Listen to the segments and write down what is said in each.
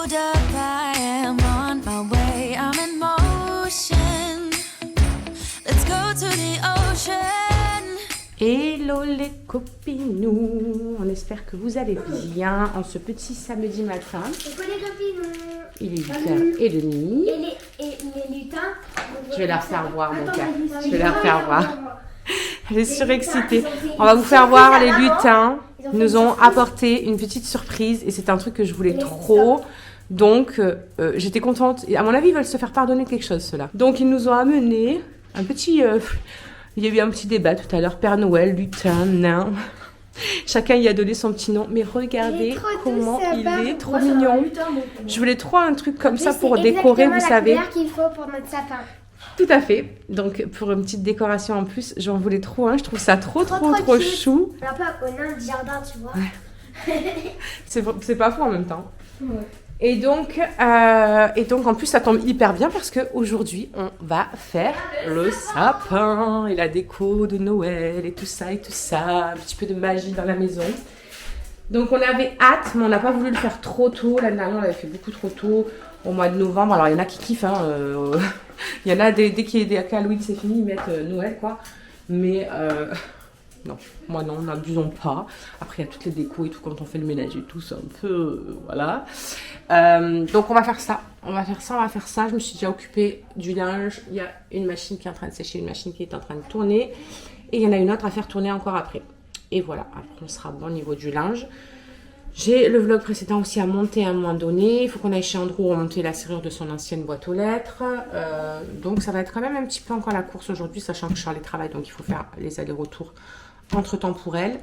hold up, I am on my way, I'm in motion. Let's go to the ocean. Hello les copinous, on espère que vous allez bien en ce petit samedi matin. Coucou les copines. Il est 8h30. Et les lutins. Je vais leur faire voir mon cœur. Je vais leur faire voir. Elle est surexcitée. On va vous faire voir les lutins. Ils nous ont apporté une petite surprise et c'est un truc que je voulais trop. Donc j'étais contente. Et à mon avis, ils veulent se faire pardonner quelque chose, ceux-là. Donc ils nous ont amené un petit... il y a eu un petit débat tout à l'heure. Père Noël, lutin, nain. Chacun y a donné son petit nom. Mais regardez comment il est trop mignon. Je voulais trop un truc comme ça pour décorer, vous savez. C'est la couleur qu'il faut pour notre sapin. Tout à fait. Donc pour une petite décoration en plus, j'en voulais trop un. Je trouve ça trop chou. Un peu au nain du jardin, tu vois. Ouais. C'est pas fou en même temps. Ouais. Et donc en plus ça tombe hyper bien parce qu'aujourd'hui on va faire le sapin et la déco de Noël et tout ça, un petit peu de magie dans la maison. Donc on avait hâte mais on n'a pas voulu le faire trop tôt. L'année dernière on l'avait fait beaucoup trop tôt au mois de novembre. Alors il y en a qui kiffent, hein, il y en a dès qu'Halloween c'est fini ils mettent Noël quoi. Mais non, moi non, n'abusons pas. Après, il y a toutes les décos et tout, quand on fait le ménage et tout, c'est un peu... voilà. Donc, on va faire ça. Je me suis déjà occupée du linge. Il y a une machine qui est en train de sécher, une machine qui est en train de tourner. Et il y en a une autre à faire tourner encore après. Et voilà, après, on sera bon au niveau du linge. J'ai le vlog précédent aussi à monter à un moment donné. Il faut qu'on aille chez Andrew remonter la serrure de son ancienne boîte aux lettres. Donc, ça va être quand même un petit peu encore la course aujourd'hui, sachant que Charlie travaille, donc il faut faire les allers-retours entre-temps pour elle.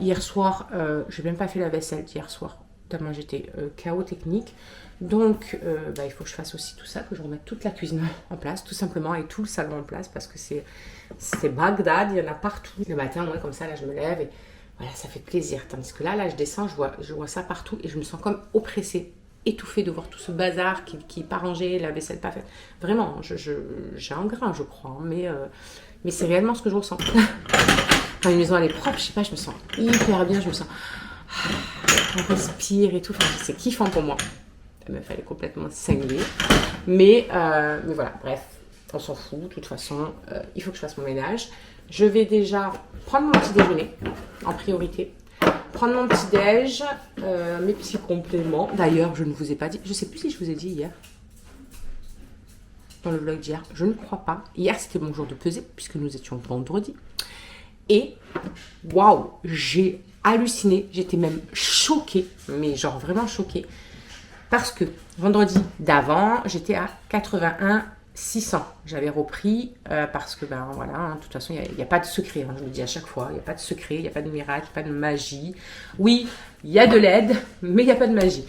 Hier soir, j'ai même pas fait la vaisselle hier soir, tellement j'étais KO technique. Donc, il faut que je fasse aussi tout ça, que je remette toute la cuisine en place, tout simplement, et tout le salon en place, parce que c'est Bagdad, il y en a partout. Le matin, moi, comme ça, là, je me lève et voilà, ça fait plaisir. Tandis que là, je descends, je vois ça partout et je me sens comme oppressée, étouffée de voir tout ce bazar qui n'est pas rangé, la vaisselle pas faite. Vraiment, j'ai un grain, je crois, hein, mais c'est réellement ce que je ressens. Quand une maison elle est propre, je sais pas, je me sens hyper bien, je me sens... on respire et tout, enfin, c'est kiffant pour moi. La meuf, elle est complètement cinglée. Mais voilà, bref, on s'en fout, de toute façon, il faut que je fasse mon ménage. Je vais déjà prendre mon petit déjeuner, en priorité. Prendre mon petit déj, mes petits compléments. D'ailleurs, je ne vous ai pas dit, je sais plus si je vous ai dit hier, dans le vlog d'hier, je ne crois pas. Hier, c'était mon jour de pesée, puisque nous étions vendredi. Et waouh, j'ai halluciné, j'étais même choquée, mais genre vraiment choquée, parce que vendredi d'avant, j'étais à 81 600. J'avais repris parce que voilà, hein, de toute façon, il n'y a pas de secret, hein, je le dis à chaque fois, il n'y a pas de secret, il n'y a pas de miracle, pas de magie. Oui, il y a de l'aide, mais il n'y a pas de magie.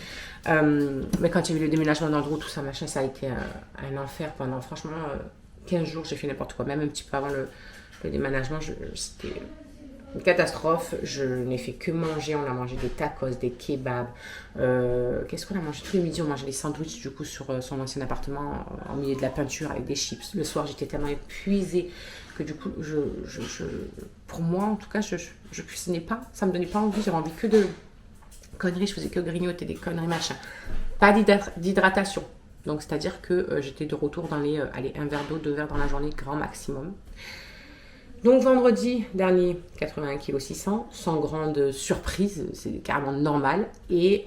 Mais quand il y a eu le déménagement d'Andrew, tout ça, machin, ça a été un enfer pendant franchement 15 jours, j'ai fait n'importe quoi, même un petit peu avant le déménagement, c'était une catastrophe. Je n'ai fait que manger. On a mangé des tacos, des kebabs. Qu'est-ce qu'on a mangé tous les midis? On mangeait des sandwichs du coup sur son ancien appartement en milieu de la peinture avec des chips. Le soir, j'étais tellement épuisée que du coup, pour moi en tout cas, je cuisinais pas. Ça me donnait pas envie. J'avais envie que de conneries. Je faisais que grignoter des conneries machin. Pas d'hydratation. Donc c'est-à-dire que j'étais de retour dans les un verre d'eau, 2 verres dans la journée, grand maximum. Donc vendredi dernier, 81 kg 600, sans grande surprise, c'est carrément normal. Et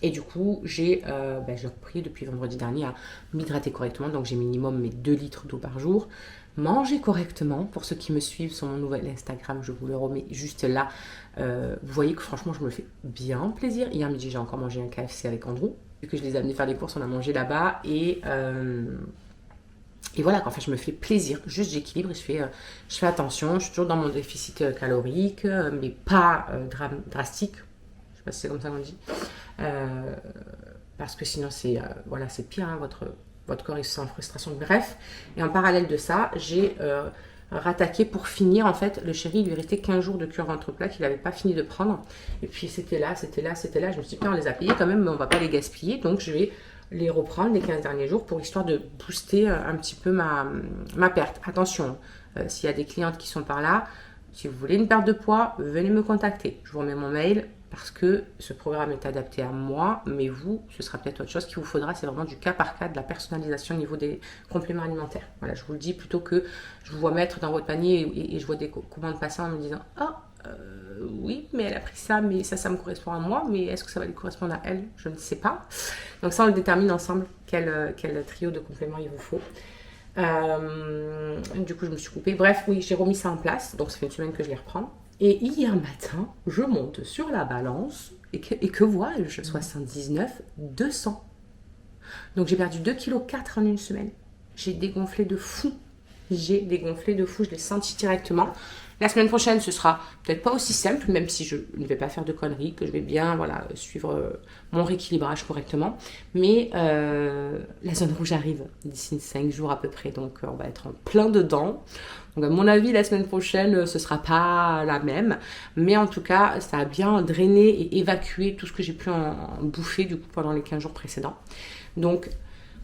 du coup, j'ai repris depuis vendredi dernier à m'hydrater correctement. Donc j'ai minimum mes 2 litres d'eau par jour. Manger correctement, pour ceux qui me suivent sur mon nouvel Instagram, je vous le remets juste là. Vous voyez que franchement, je me fais bien plaisir. Hier midi, j'ai encore mangé un KFC avec Andrew. Vu que je les ai amenés faire des courses, on a mangé là-bas. Et voilà, enfin, je me fais plaisir, juste j'équilibre et je fais attention. Je suis toujours dans mon déficit calorique, mais pas drastique. Je sais pas si c'est comme ça qu'on dit. Parce que sinon, c'est pire, hein, votre corps il se sent en frustration. Bref, et en parallèle de ça, j'ai rattaqué pour finir. En fait, le chéri, il lui restait 15 jours de cure ventre plat qu'il n'avait pas fini de prendre. Et puis, c'était là. Je me suis dit, on les a payés quand même, mais on va pas les gaspiller. Donc, je vais les reprendre les 15 derniers jours pour histoire de booster un petit peu ma perte. Attention, s'il y a des clientes qui sont par là, si vous voulez une perte de poids, venez me contacter. Je vous remets mon mail parce que ce programme est adapté à moi, mais vous, ce sera peut-être autre chose qu'il vous faudra. C'est vraiment du cas par cas, de la personnalisation au niveau des compléments alimentaires. Voilà, je vous le dis, plutôt que je vous vois mettre dans votre panier et je vois des commandes passer en me disant « Ah, oui, mais elle a pris ça, mais ça me correspond à moi, mais est-ce que ça va lui correspondre à elle? Je ne sais pas. » Donc ça, on le détermine ensemble, quel trio de compléments il vous faut. Du coup, je me suis coupée. Bref, oui, j'ai remis ça en place, donc ça fait une semaine que je les reprends. Et hier matin, je monte sur la balance et que vois-je? 79 200. Donc j'ai perdu 2,4 kg en une semaine. J'ai dégonflé de fou. Je l'ai senti directement. La semaine prochaine, ce sera peut-être pas aussi simple, même si je ne vais pas faire de conneries, que je vais bien suivre mon rééquilibrage correctement. Mais la zone rouge arrive d'ici 5 jours à peu près, donc on va être en plein dedans. Donc à mon avis, la semaine prochaine, ce sera pas la même. Mais en tout cas, ça a bien drainé et évacué tout ce que j'ai pu en bouffer du coup pendant les 15 jours précédents. Donc,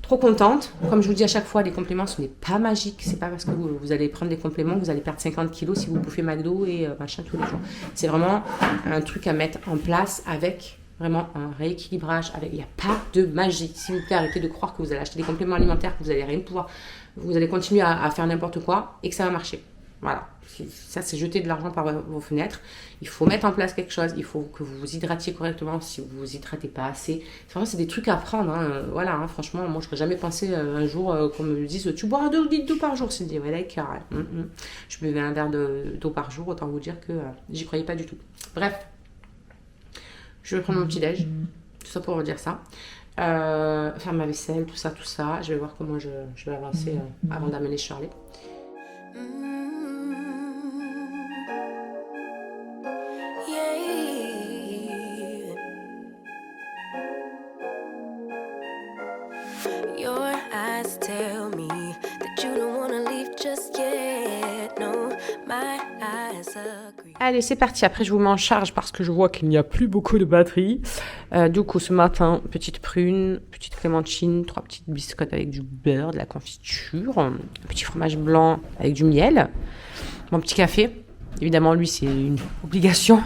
trop contente. Comme je vous dis à chaque fois, les compléments, ce n'est pas magique. C'est pas parce que vous allez prendre des compléments que vous allez perdre 50 kilos si vous bouffez McDo et machin tous les jours. C'est vraiment un truc à mettre en place avec vraiment un rééquilibrage. Il n'y a pas de magie. S'il vous plaît, arrêtez de croire que vous allez acheter des compléments alimentaires, que vous allez rien pouvoir. Vous allez continuer à faire n'importe quoi et que ça va marcher. Voilà. Ça, c'est jeter de l'argent par vos fenêtres. Il faut mettre en place quelque chose. Il faut que vous vous hydratiez correctement si vous vous hydratez pas assez. C'est des trucs à prendre. Hein. Voilà, hein. Franchement, moi, je n'aurais jamais pensé un jour qu'on me dise « Tu bois 2 litres d'eau par jour ?» C'est dit, ouais, d'accord. Je buvais un verre d'eau par jour. Autant vous dire que j'y croyais pas du tout. Bref, je vais prendre mon petit-déj. Tout ça pour vous dire ça. Faire ma vaisselle, tout ça. Je vais voir comment je vais avancer avant d'amener Shirley. Your eyes tell me that you don't wanna leave just yet. No, my eyes agree. Allez, c'est parti. Après, je vous mets en charge parce que je vois qu'il n'y a plus beaucoup de batterie. Du coup, ce matin, petite prune, petite clémentine, 3 petites biscottes avec du beurre, de la confiture, un petit fromage blanc avec du miel, mon petit café. Évidemment, lui, c'est une obligation.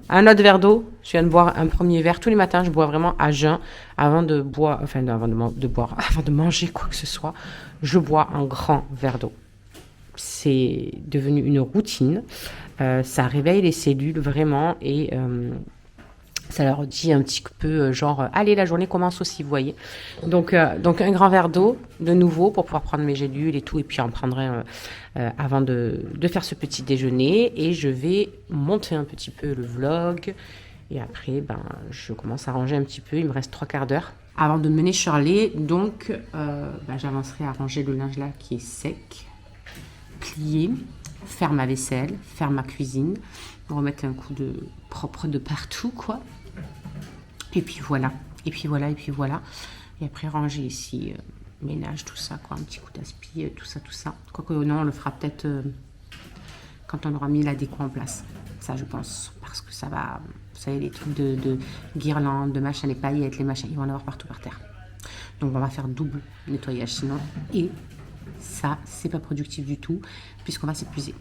Un autre verre d'eau. Je viens de boire un premier verre. Tous les matins, je bois vraiment à jeun avant de manger quoi que ce soit. Je bois un grand verre d'eau. C'est devenu une routine. Ça réveille les cellules vraiment et ça leur dit un petit peu allez, la journée commence aussi, vous voyez. Donc un grand verre d'eau de nouveau pour pouvoir prendre mes gélules et tout, et puis en prendrai avant de faire ce petit déjeuner, et je vais monter un petit peu le vlog et après je commence à ranger un petit peu. Il me reste 3/4 d'heure avant de mener Shirley, donc j'avancerai à ranger le linge là qui est sec, plier, faire ma vaisselle, faire ma cuisine, remettre un coup de propre de partout, quoi. Et puis voilà. Et après, ranger ici, ménage, tout ça, quoi. Un petit coup d'aspi, tout ça. Quoique, non, on le fera peut-être quand on aura mis la déco en place. Ça, je pense. Parce que ça va, vous savez, les trucs de guirlandes, de machin, les paillettes, les machins, ils vont en avoir partout par terre. Donc, on va faire double nettoyage sinon. Et ça, c'est pas productif du tout, puisqu'on va s'épuiser.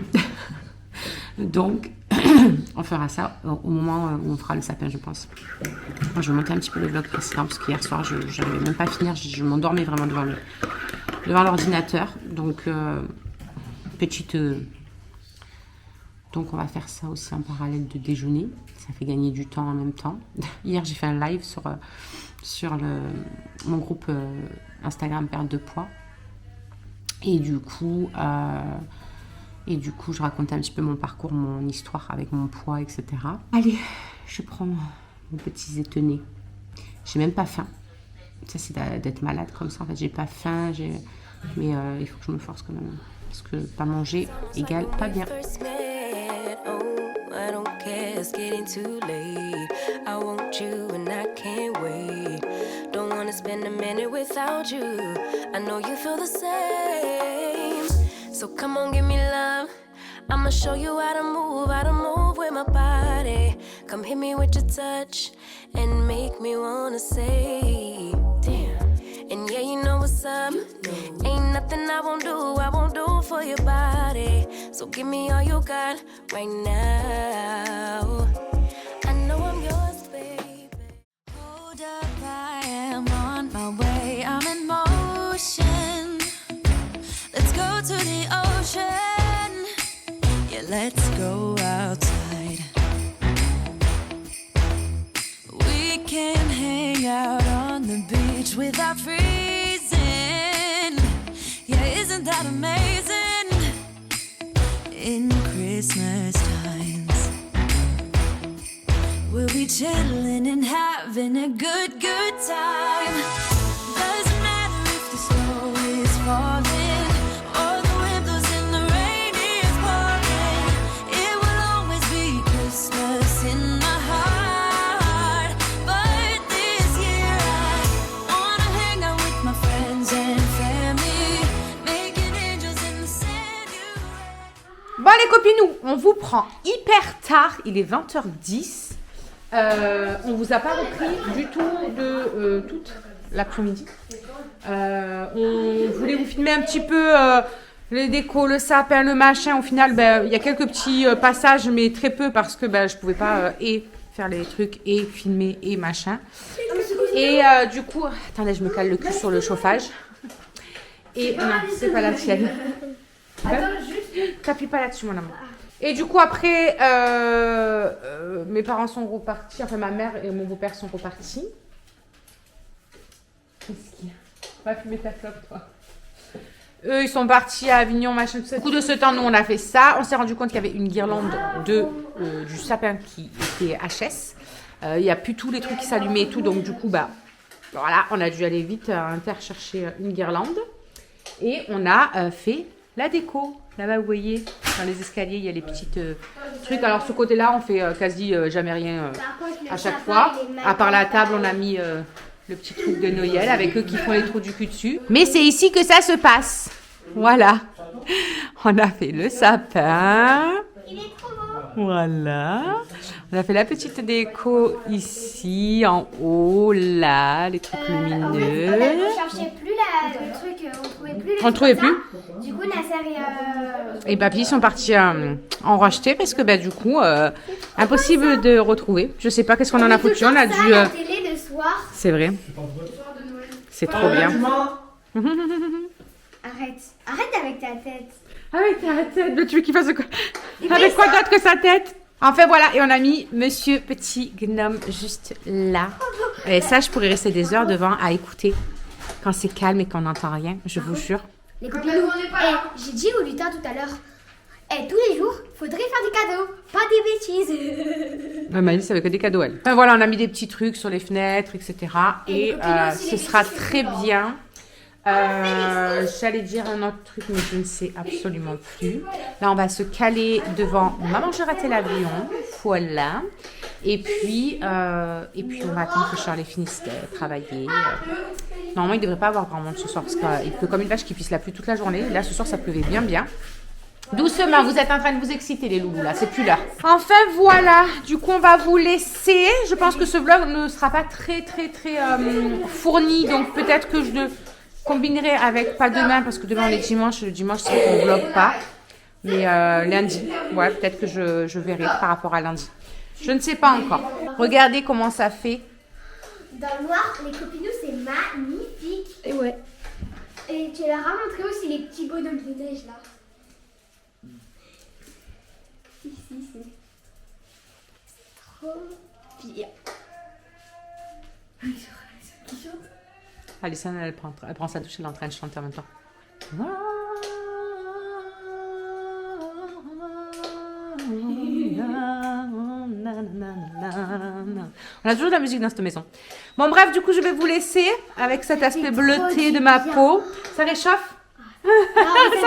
Donc, on fera ça au moment où on fera le sapin, je pense. Moi, je vais monter un petit peu le vlog précédent, parce qu'hier soir, je n'arrivais même pas à finir. Je m'endormais vraiment devant l'ordinateur. Donc, donc, on va faire ça aussi en parallèle de déjeuner. Ça fait gagner du temps en même temps. Hier, j'ai fait un live sur mon groupe Instagram Perte de poids. Et du coup, je racontais un petit peu mon parcours, mon histoire avec mon poids, etc. Allez, je prends mon petit zétonné. J'ai même pas faim. Ça, c'est d'être malade comme ça. En fait, j'ai pas faim, mais il faut que je me force quand même. Parce que pas manger égale pas bien. I don't care, it's getting too late. I want you and I can't wait. Don't wanna spend a minute without you. I know you feel the same. So come on, give me love. I'ma show you how to move with my body. Come hit me with your touch and make me wanna say, damn. And yeah, you know what's up. Ain't nothing I won't do for your body. So give me all you got right now. I know Hold up, I am on my way. I'm in motion. Let's go to the ocean. Yeah, let's go outside. We can hang out on the beach without freezing. Yeah, isn't that amazing? In Christmas times, we'll be chilling and having a good time. Doesn't matter if the snow is falling or the wind blows and the rain is pouring. It will always be Christmas in my heart. But this year I wanna hang out with my friends and family, making angels in the sand. Bon les copines, on vous prend hyper tard, il est 20h10. On vous a pas repris du tout de toute l'après-midi. On voulait vous filmer un petit peu les décos, le sapin, le machin. Au final, il y a quelques petits passages, mais très peu parce que je pouvais pas et faire les trucs et filmer et machin. Et du coup, attendez, je me cale le cul sur le chauffage. Et non, c'est pas la tienne. Attends, juste. T'appuies pas là-dessus, mon amour. Et du coup, après, mes parents sont repartis, enfin ma mère et mon beau-père sont repartis. Qu'est-ce qu'il y a? Va fumer ta clope, toi. Eux, ils sont partis à Avignon, machin, tout ça. Au bout de ce temps, nous, on a fait ça. On s'est rendu compte qu'il y avait une guirlande du sapin qui était HS. Il n'y a plus tous les trucs qui s'allumaient et tout. Donc, du coup, voilà, on a dû aller vite chercher une guirlande. Et on a fait la déco. Là-bas, vous voyez, dans les escaliers, il y a les petites trucs. Alors, ce côté-là, on fait quasi jamais rien à chaque fois. À part la table, on a mis le petit truc de Noël avec eux qui font les trous du cul dessus. Mais c'est ici que ça se passe. Voilà. On a fait le sapin. Il est trop beau. Voilà. On a fait la petite déco ici, en haut, là, les trucs lumineux. On ne cherchait plus le truc, on trouvait plus les On ne trouvait trucs plus. comme ça. Du coup, Nasser Et papy sont partis en racheter parce que du coup, impossible de retrouver. Je sais pas qu'est-ce qu'on en a foutu. On a dû. la télé le soir. C'est vrai. C'est trop bien. Arrête avec ta tête. Avec ta tête, mais tu veux qu'il fasse quoi? Avec quoi d'autre que sa tête? Enfin voilà, et on a mis Monsieur Petit Gnome juste là. Et ça, je pourrais rester des heures devant à écouter quand c'est calme et qu'on n'entend rien, je vous jure. Les copines, j'ai dit au lutin tout à l'heure, tous les jours, faudrait faire des cadeaux, pas des bêtises. Elle m'a dit ça avec des cadeaux, elle. Enfin voilà, on a mis des petits trucs sur les fenêtres, etc. Et ce sera très bien. J'allais dire un autre truc, mais je ne sais absolument plus. Là, on va se caler devant Maman, j'ai raté l'avion. Voilà. Et puis, on va attendre que Charlie finisse de travailler. Normalement, il ne devrait pas avoir grand monde ce soir parce qu'il pleut comme une vache qui pisse la pluie toute la journée. Là, ce soir, ça pleuvait bien, bien. Doucement, vous êtes en train de vous exciter, les loulous, là. C'est plus l'heure. Enfin, voilà. Du coup, on va vous laisser. Je pense que ce vlog ne sera pas très fourni. Donc, peut-être que je le combinerai avec, pas demain, parce que demain, on est dimanche. Le dimanche, c'est qu'on ne vlog pas. Mais lundi. Ouais, peut-être que je verrai par rapport à lundi. Je ne sais pas encore. Regardez comment ça fait. Dans le noir, les copinous, c'est magnifique. Et ouais. Et tu leur as montré aussi les petits bonhommes de neige, là. Si. C'est trop bien. Qui chante? Alison, elle prend sa douche, elle est en train de chanter en même temps. On a toujours de la musique dans cette maison. Bon bref, du coup je vais vous laisser avec cet aspect bleuté de ma peau. Ça réchauffe? Ça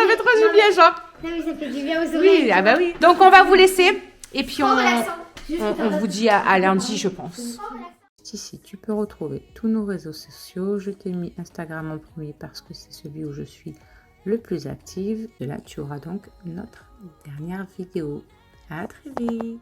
fait trop du bien, genre. Non mais ça fait du bien aux oreilles. Oui, ah bah oui. Donc on va vous laisser et puis on relaxant. vous dit à lundi, je pense. Ici, tu peux retrouver tous nos réseaux sociaux. Je t'ai mis Instagram en premier parce que c'est celui où je suis le plus active. Et là, tu auras donc notre dernière vidéo. À très vite.